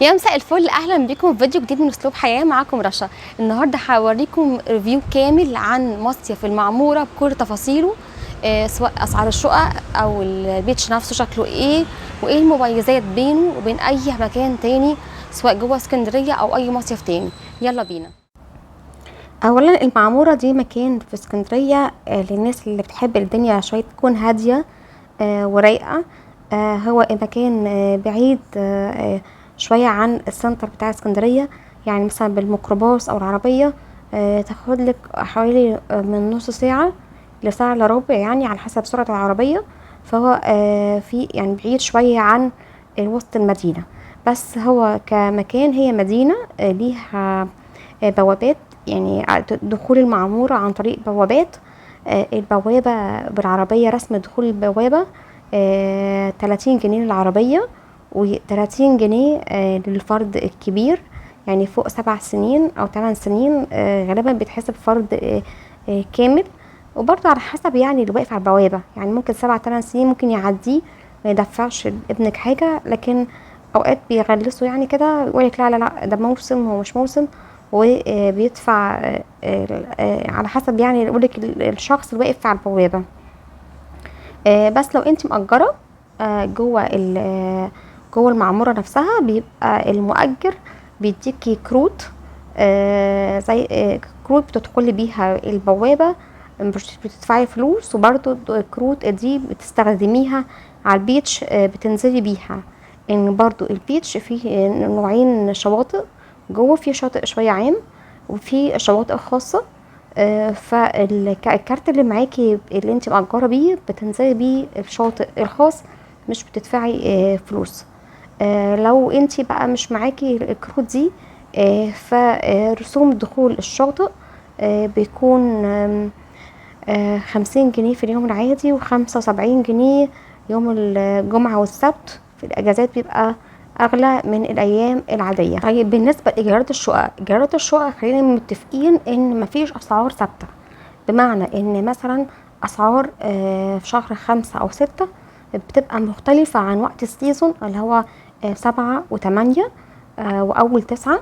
يا مساء الفل، اهلا بيكم في فيديو جديد من اسلوب حياه. معاكم رشا. النهارده هوريكم ريفيو كامل عن مصيف المعموره بكل تفاصيله، سواء اسعار الشقق او البيتش نفسه شكله ايه، وايه المميزات بينه وبين اي مكان تاني سواء جوه اسكندريه او اي مصيف تاني. يلا بينا. اولا المعموره دي مكان في اسكندريه للناس اللي بتحب الدنيا شويه تكون هاديه ورايقه. هو مكان بعيد شويه عن السنتر بتاع اسكندريه، يعني مثلا بالميكروباص او العربيه تاخد لك حوالي من نص ساعه لساعه الا ربع، يعني على حسب سرعه العربيه. فهو في يعني بعيد شويه عن وسط المدينه، بس هو كمكان هي مدينه ليها بوابات، يعني دخول المعمورة عن طريق بوابات. البوابة بالعربية، رسم دخول البوابة 30 جنيه للعربية و30 جنيه للفرد الكبير، يعني فوق 7 سنين أو 8 سنين غالبا بيتحسب فرد كامل. وبرضه على حسب يعني اللي واقف على البوابة، يعني ممكن 7 8 سنين ممكن يعديه ما يدفعش ابنك حاجة، لكن اوقات بيغلسوا يعني كده ويقولك لا لا لا ده موسم هو مش موسم، وبيدفع على حسب يعني يقولك الشخص اللي واقف على البوابة. بس لو انت مأجرة جوه جوه المعمورة نفسها، بيبقى المؤجر بيديكي كروت، زي كروت بتدخلي بيها البوابة، مش بتدفعي فلوس. وبرضو الكروت دي بتستخدميها على البيتش، بتنزلي بيها. ان برضو البيتش فيه نوعين شواطئ جوه، في شاطئ شوية عام وفي شواطئ خاصة. فالكارت اللي معاكي اللي انت مأجرة بيه بتنزلي بيه الشاطئ الخاص، مش بتدفعي فلوس. لو انت بقى مش معاكي الكروت دي، فرسوم دخول الشاطئ بيكون 50 جنيه في اليوم العادي، و75 جنيه يوم الجمعة والسبت. في الأجازات بيبقى أغلى من الأيام العادية. طيب بالنسبة لإيجارات الشقق، إيجارات الشقق خلينا متفقين إن مفيش أسعار ثابتة، بمعنى إن مثلا أسعار في شهر 5 أو 6 بتبقى مختلفة عن وقت السيزون اللي هو 7 و8 وأول 9.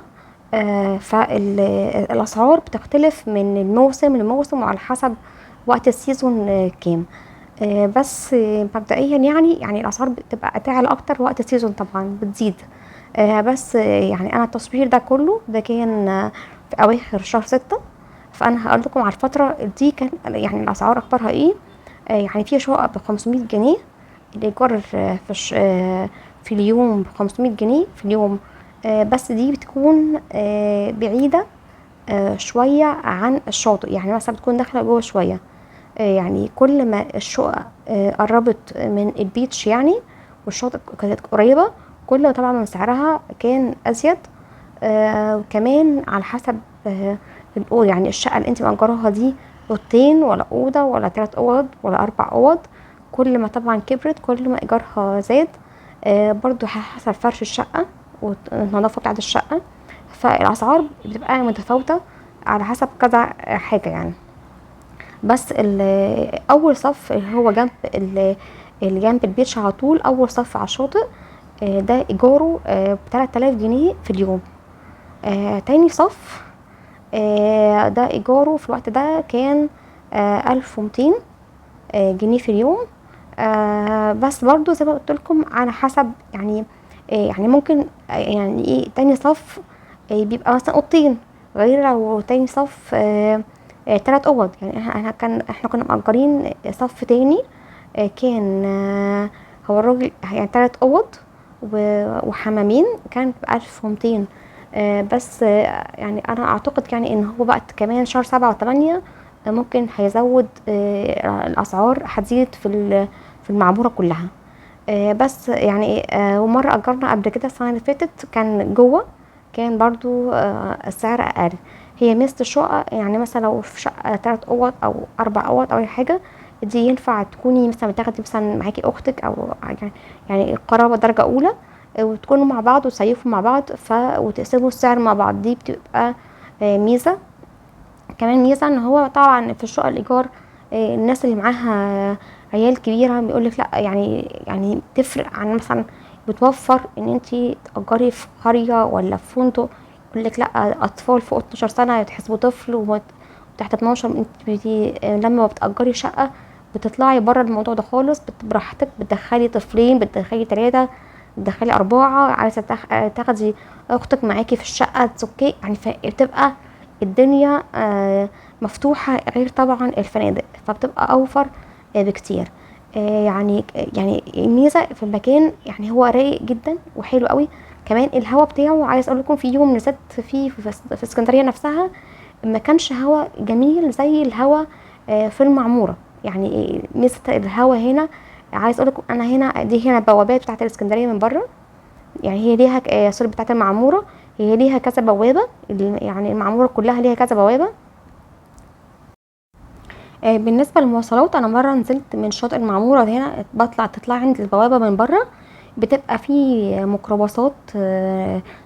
فالأسعار بتختلف من الموسم لموسم وعلى حسب وقت السيزون كام. بس مبدئيا يعني الأسعار بتبقى تعلى أكتر وقت السيزون، طبعا بتزيد. بس يعني أنا التصوير ده كله ده كان في أواخر شهر 6، فأنا هقول لكم على الفترة دي كان يعني الأسعار أخبارها إيه. يعني في شقق ب500 جنيه الإيجار في اليوم، ب500 جنيه في اليوم. بس دي بتكون بعيدة شوية عن الشاطئ، يعني مثلا بتكون داخلة جوه شوية. يعني كل ما الشقق قربت من البيتش يعني والشاطئ كانت قريبة، كل ما طبعا من سعرها كان أزيد. وكمان على حسب الأوضة، يعني الشقة اللي انت مأجراها دي أوضتين ولا أوضة ولا 3 أوض ولا 4 أوض، كل ما طبعا كبرت كل ما إيجارها زاد. برضو حسب فرش الشقة والنظافة بتاعت الشقة، فالأسعار بتبقى متفاوتة على حسب كذا حاجة يعني. بس أول صف اللي هو جنب اللي جنب البيتش على طول، أول صف على الشاطئ ده إيجاره ب3000 جنيه في اليوم. تاني صف ده إيجاره في الوقت ده كان 1200 جنيه في اليوم. بس برضو زي ما قلت لكم على حسب يعني ممكن يعني ايه تاني صف بيبقى مثلا اوضتين، غير لو تاني صف 3 اوض. يعني احنا كنا مأجرين صف تاني كان هو الراجل يعني 3 اوض وحمامين، كان ب1200. بس يعني انا اعتقد يعني ان هو وقت كمان شهر 7 و8 ممكن هيزود الاسعار، هتزيد في المعموره كلها. بس يعني ومره اجرنا قبل كده السنه اللي فاتت كان جوه، كان برضو السعر اقل. هي ميزه الشقق يعني مثلا لو في شقه 3 اوض او 4 اوض او اي حاجه، دي ينفع تكوني مثلا بتاخدي مثلا معاكي اختك او يعني قرابه درجه اولى، وتكونوا مع بعض وتصيفوا مع بعض وتقسموا السعر مع بعض. دي بتبقى ميزه. كمان ميزه ان هو طبعا في الشقق الايجار الناس اللي معاها عيال كبيره بيقولك لا، يعني تفرق عن مثلا بتوفر ان انتي تأجري في قرية ولا في فندق. يقولك لا، اطفال فوق 12 سنة يتحسبوا طفل، وتحت 12 انت لما بتأجري شقة بتطلعي بره الموضوع ده خالص، براحتك، بتدخلي طفلين، بتدخلي 3، بتدخلي 4، عايزة تاخدي اختك معاكي في الشقة اوكي يعني. فبتبقى الدنيا مفتوحة، غير طبعا الفنادق، فبتبقى اوفر بكتير. يعني الميزه في المكان يعني هو رايق جدا وحلو قوي. كمان الهوا بتاعه، عايز اقول لكم في يوم نزلت فيه في اسكندريه نفسها، ما كانش هوا جميل زي الهوا في المعموره. يعني ميزه الهوا هنا، عايز اقول لكم انا هنا دي هنا بوابات بتاعه الاسكندريه من بره. يعني هي ليها سوري بتاعه المعموره، هي ليها كذا بوابه، يعني المعموره كلها ليها كذا بوابه. بالنسبه للمواصلات، انا مره نزلت من شاطئ المعموره هنا، تطلع عند البوابه من بره، بتبقى في ميكروباصات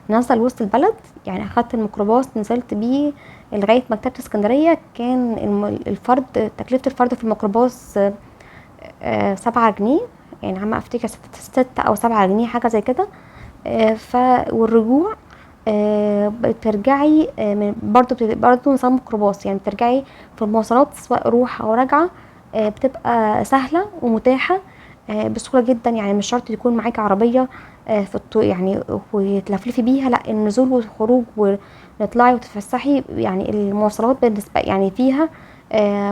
نازله وسط البلد. يعني اخدت الميكروباص نزلت بيه لغايه مكتبه اسكندريه. كان تكلفه الفرد في الميكروباص 7 جنيه، يعني عم افتكر 6 أو 7 جنيه حاجه زي كده. والرجوع بترجعي برضو نظام ميكروباص، يعني بترجعي في المواصلات سواء روح او راجعه بتبقى سهله ومتاحه بسهوله جدا. يعني مش شرط يكون معاكي عربيه يعني وتلفلفي بيها، لا، النزول والخروج وتطلعي وتتفسحي، يعني المواصلات بالنسبه يعني فيها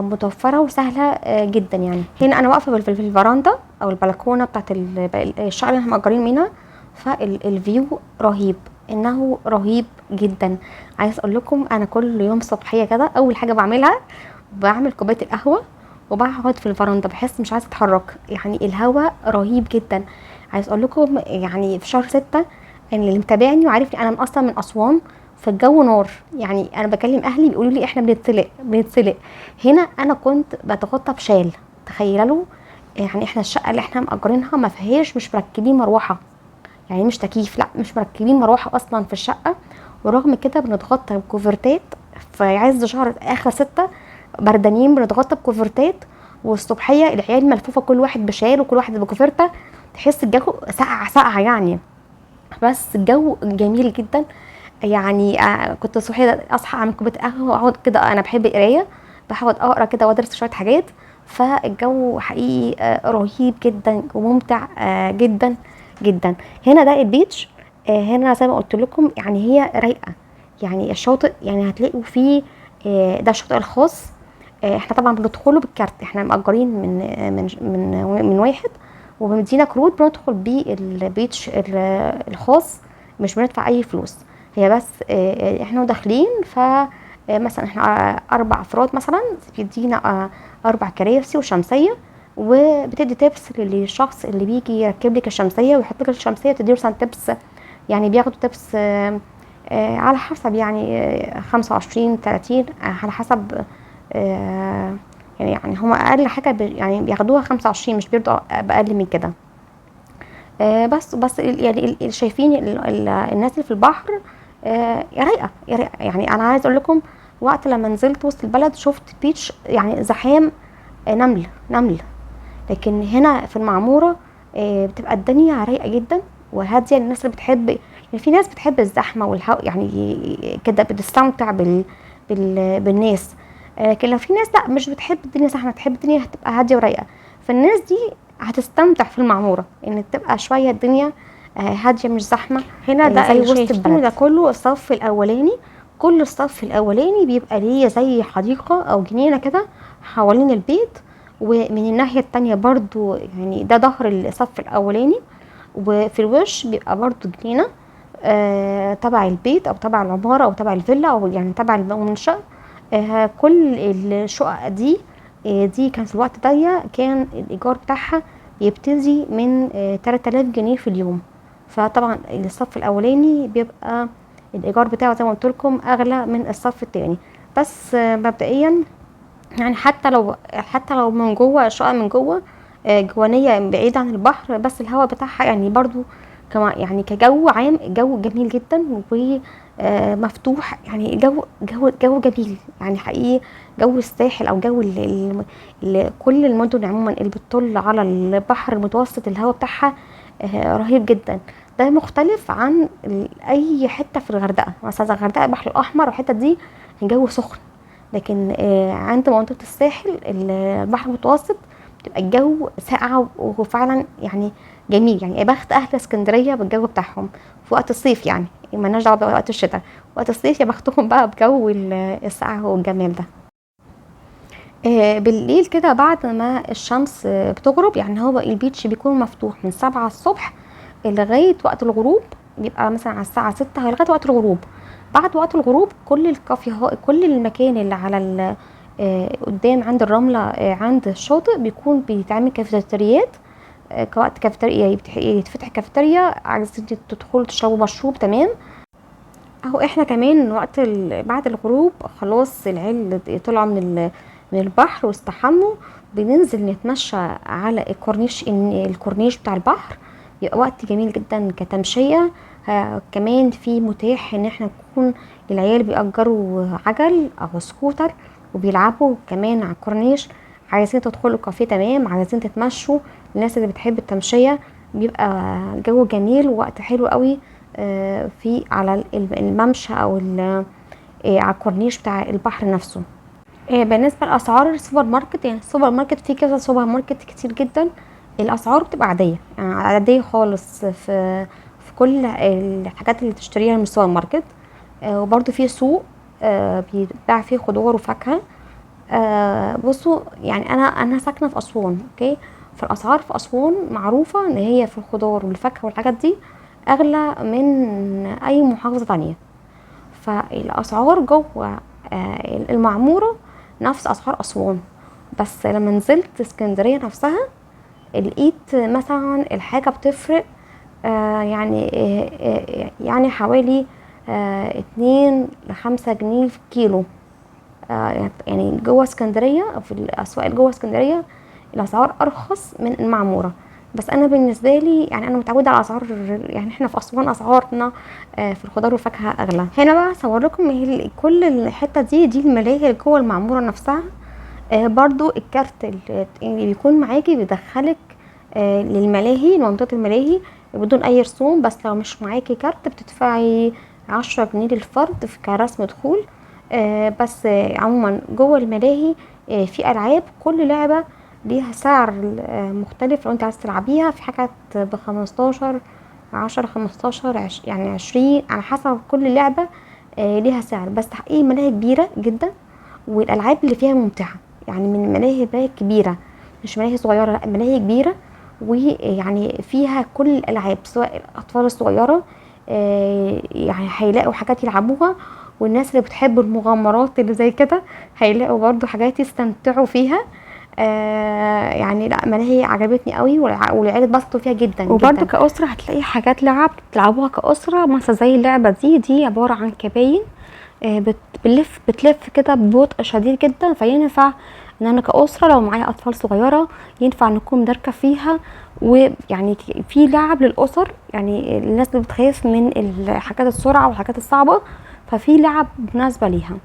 متوفره وسهله جدا. يعني هنا انا واقفه في الفراندا او البلكونه بتاعت الشقه اللي احنا مأجرين منها، فالفيو رهيب، انه رهيب جدا. عايز اقول لكم انا كل يوم صبحيه كده اول حاجه بعملها بعمل كوبايه القهوه وبقعد في الفرندا، بحس مش عايزه اتحرك، يعني الهواء رهيب جدا. عايز اقول لكم يعني في شهر 6، يعني اللي متابعني وعارفني انا اصلا من اسوان، فالجو نار. يعني انا بكلم اهلي بيقولوا لي احنا بنتسلق. هنا انا كنت بتغطى بشال، تخيلوا. يعني احنا الشقه اللي احنا مأجرينها ما فيهاش، مش مركبين مروحه، يعني مش تكييف، لا، مش مركبين مروحه اصلا في الشقه. ورغم كده بنتغطى بكوفرتات في عز شهر اخر 6، بردانين بنتغطى بكوفرتات، والصبحيه العيال ملفوفه كل واحد بشال وكل واحد بكوفرته، تحس الجو سقع سقع يعني. بس الجو جميل جدا. يعني كنت صبحيه اصحى اعمل كوبايه قهوه واقعد كده، انا بحب القرايه، بحاول اقرا كده وادرس شويه حاجات. فالجو حقيقي رهيب جدا وممتع جدا جدا. هنا ده البيتش. هنا زي ما قلت لكم يعني هي رايقه. يعني الشاطئ يعني هتلاقوا فيه ده الشاطئ الخاص. احنا طبعا بندخله بالكارت، احنا مأجرين من واحد، وبمدينا كروت بندخل بيه البيتش الخاص، مش بندفع اي فلوس. هي بس احنا داخلين، ف مثلا احنا 4 افراد مثلا، بيدينا 4 كراسي وشمسيه، وبتدي تبس للشخص اللي بيجي يركب لك الشمسيه ويحط لك الشمسيه، تديله مثلا تبس. يعني بياخدوا تبس على حسب، يعني 25 30 على حسب يعني هما اقل حاجه يعني بياخدوها 25، مش بيرضوا باقل من كده. بس يعني شايفين الناس اللي في البحر رايقه رايقه. يعني انا عايز اقول لكم وقت لما نزلت وسط البلد شفت بيتش يعني زحام نمل. لكن هنا في المعموره بتبقى الدنيا رايقه جدا وهاديه. الناس اللي بتحب، يعني في ناس بتحب الزحمه يعني كده بتستمتع بالناس. لكن لو في ناس لا، مش بتحب الدنيا زحمه، بتحب الدنيا هتبقى هاديه ورايقه. فالناس دي هتستمتع في المعموره ان تبقى شويه الدنيا هاديه مش زحمه. هنا ده زي اللي وسط شايفينه ده البلد. كله الصف الاولاني. كل الصف الاولاني بيبقى ليه زي حديقه او جنينه كده حوالين البيت، ومن الناحيه التانية برضو يعني ده ظهر الصف الاولاني، وفي الوش بيبقى برضو جنينه تبع البيت او تبع العماره او تبع الفيلا او يعني تبع المنشأ. كل الشقق دي دي كان في الوقت ده كان الايجار بتاعها يبتدي من 3000 جنيه في اليوم. فطبعا الصف الاولاني بيبقى الايجار بتاعه زي ما قلت لكم اغلى من الصف التاني. بس مبدئيا يعني حتى لو من جوه الشقه من جوه جوانيه بعيده عن البحر، بس الهواء بتاعها يعني برضو كما يعني كجو عام جو جميل جدا ومفتوح. يعني جو جميل يعني حقيقي. جو الساحل او جو كل المدن عموما اللي بتطل على البحر المتوسط، الهواء بتاعها رهيب جدا. ده مختلف عن اي حته في الغردقه، مثلا الغردقه البحر الاحمر والحته دي الجو سخن، لكن عند منطقه الساحل البحر المتوسط بتبقى الجو ساقعه وفعلا يعني جميل. يعني يا بخت اهل اسكندريه بالجو بتاعهم في وقت الصيف، يعني مالناش دعوه بوقت الشتاء، وقت الصيف يا بختهم بقى بجو السقعه والجمال ده. بالليل كده بعد ما الشمس بتغرب، يعني هو البيتش بيكون مفتوح من 7 الصبح لغاية وقت الغروب، بيبقى مثلا على الساعة 6 لغاية وقت الغروب. بعد وقت الغروب كل الكافيهات، كل المكان اللي على قدام عند الرملة عند الشاطئ بيكون بيتعمل كافيتريات. كوقت كافيتريا يتفتح كافيتريا، عايزين تدخلوا تشربوا مشروب تمام. اهو احنا كمان وقت بعد الغروب خلاص العيال طلعوا من البحر واستحموا، بننزل نتمشى على الكورنيش، الكورنيش بتاع البحر بيبقى وقت جميل جدا كتمشية. كمان في متاح ان احنا نكون العيال بيأجروا عجل او سكوتر وبيلعبوا كمان على الكورنيش. عايزين تدخلوا كافيه تمام، عايزين تتمشوا، الناس اللي بتحب التمشية بيبقى جو جميل ووقت حلو قوي. في على الممشى او على الكورنيش بتاع البحر نفسه. بالنسبه لاسعار السوبر ماركت، يعني السوبر ماركت في كذا سوبر ماركت كتير جدا، الاسعار بتبقى عاديه، يعني عاديه خالص في كل الحاجات اللي تشتريها من السوبر ماركت. وبرده في سوق بيتباع فيه خضار وفاكهه. بصوا يعني انا ساكنه في اسوان، اوكي، فالاسعار في اسوان معروفه ان هي في الخضار والفاكهه والحاجات دي اغلى من اي محافظه تانية. فالاسعار جوه المعموره نفس اسعار اسوان، بس لما نزلت اسكندريه نفسها لقيت مثلا الحاجه بتفرق يعني حوالي 2 ل5 جنيه في كيلو. يعني جوه اسكندريه او في الاسواق جوه اسكندريه الاسعار ارخص من المعموره. بس انا بالنسبه لي يعني انا متعوده على اسعار، يعني احنا في اسوان اسعارنا في الخضار والفاكهه اغلى. هنا بقى هصور لكم كل الحته دي الملاهي اللي جوه المعموره نفسها. برضو الكارت اللي بيكون معاكي بيدخلك للملاهي، لمنطقه الملاهي بدون اي رسوم، بس لو مش معاكي كارت بتدفعي 10 جنيه للفرد كرسم دخول. بس عموما جوه الملاهي في العاب، كل لعبه ليها سعر مختلف. لو انت عايز تلعبيها في حاجات ب15 10 15 يعني 20 على حسب كل لعبه ليها سعر. بس تحقيق ملاهي كبيره جدا والالعاب اللي فيها ممتعه، يعني من ملاهي كبيره مش ملاهي صغيره، لا ملاهي كبيره ويعني فيها كل الالعاب، سواء الاطفال الصغيره يعني هيلاقوا حاجات يلعبوها، والناس اللي بتحب المغامرات اللي زي كده هيلاقوا برضو حاجات يستمتعوا فيها. يعني لا ملاهي عجبتني قوي والعيال اتبسطوا فيها جدا. وبرده كأسرة هتلاقي حاجات لعب تلعبوها كأسرة، مثلا زي اللعبة دي عبارة عن كباين بتلف كده ببطء شديد جدا، فينفع ان انا كأسرة لو معايا اطفال صغيرة ينفع نكون نركب فيها. ويعني في لعب للأسر، يعني الناس اللي بتخاف من الحاجات السرعة والحاجات الصعبة، ففي لعب مناسبة ليها.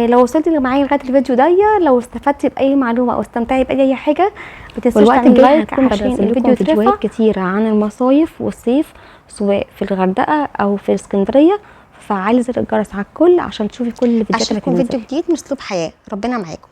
لو وصلت معايا لغايه الفيديو ده، لو استفدتي باي معلومه او استمتعتي باي حاجه بتنسوش تعملي لايك عشان الفيديو فيديوهات كتيره عن المصايف والصيف سواء في الغردقه او في اسكندريه. فعلي زر الجرس على الكل عشان تشوفي كل الفيديوهات اللي بتنزل. فيديو جديد من اسلوب حياه. ربنا معاكم.